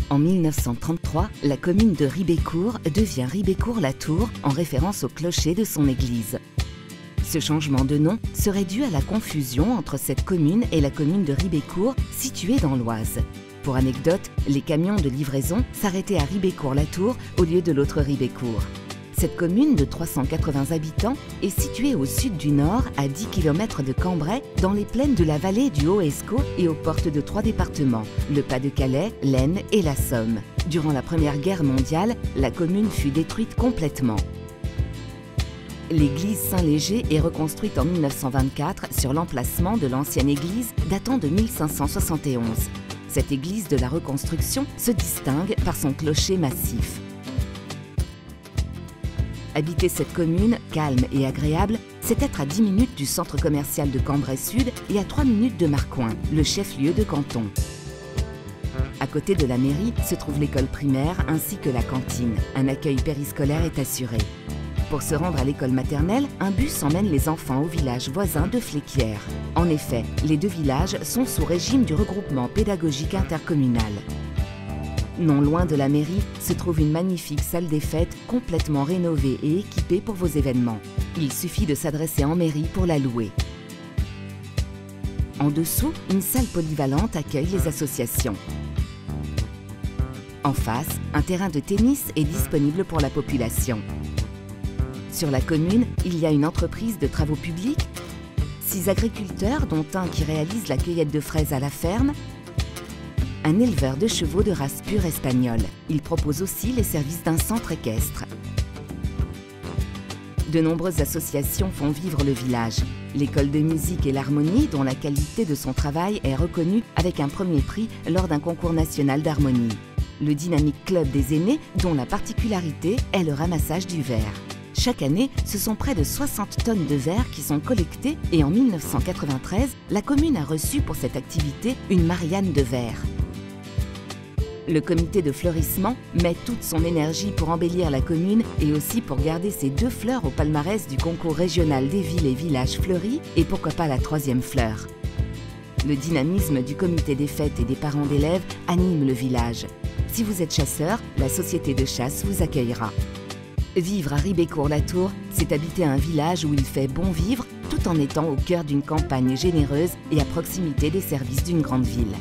En 1933, la commune de Ribécourt devient Ribécourt-la-Tour en référence au clocher de son église. Ce changement de nom serait dû à la confusion entre cette commune et la commune de Ribécourt située dans l'Oise. Pour anecdote, les camions de livraison s'arrêtaient à Ribécourt-la-Tour au lieu de l'autre Ribécourt. Cette commune de 380 habitants est située au sud du Nord, à 10 km de Cambrai, dans les plaines de la vallée du Haut-Escaut et aux portes de 3 départements, le Pas-de-Calais, l'Aisne et la Somme. Durant la Première Guerre mondiale, la commune fut détruite complètement. L'église Saint-Léger est reconstruite en 1924 sur l'emplacement de l'ancienne église datant de 1571. Cette église de la reconstruction se distingue par son clocher massif. Habiter cette commune, calme et agréable, c'est être à 10 minutes du centre commercial de Cambrai Sud et à 3 minutes de Marcoing, le chef-lieu de canton. À côté de la mairie se trouve l'école primaire ainsi que la cantine. Un accueil périscolaire est assuré. Pour se rendre à l'école maternelle, un bus emmène les enfants au village voisin de Fléquières. En effet, les deux villages sont sous régime du regroupement pédagogique intercommunal. Non loin de la mairie se trouve une magnifique salle des fêtes complètement rénovée et équipée pour vos événements. Il suffit de s'adresser en mairie pour la louer. En dessous, une salle polyvalente accueille les associations. En face, un terrain de tennis est disponible pour la population. Sur la commune, il y a une entreprise de travaux publics, 6 agriculteurs dont un qui réalise la cueillette de fraises à la ferme, un éleveur de chevaux de race pure espagnole. Il propose aussi les services d'un centre équestre. De nombreuses associations font vivre le village. L'école de musique et l'harmonie, dont la qualité de son travail est reconnue avec un premier prix lors d'un concours national d'harmonie. Le Dynamique Club des aînés, dont la particularité est le ramassage du verre. Chaque année, ce sont près de 60 tonnes de verre qui sont collectées et en 1993, la commune a reçu pour cette activité une Marianne de verre. Le comité de fleurissement met toute son énergie pour embellir la commune et aussi pour garder ses 2 fleurs au palmarès du concours régional des villes et villages fleuris et pourquoi pas la 3e fleur. Le dynamisme du comité des fêtes et des parents d'élèves anime le village. Si vous êtes chasseur, la société de chasse vous accueillera. Vivre à Ribécourt-la-Tour, c'est habiter un village où il fait bon vivre tout en étant au cœur d'une campagne généreuse et à proximité des services d'une grande ville.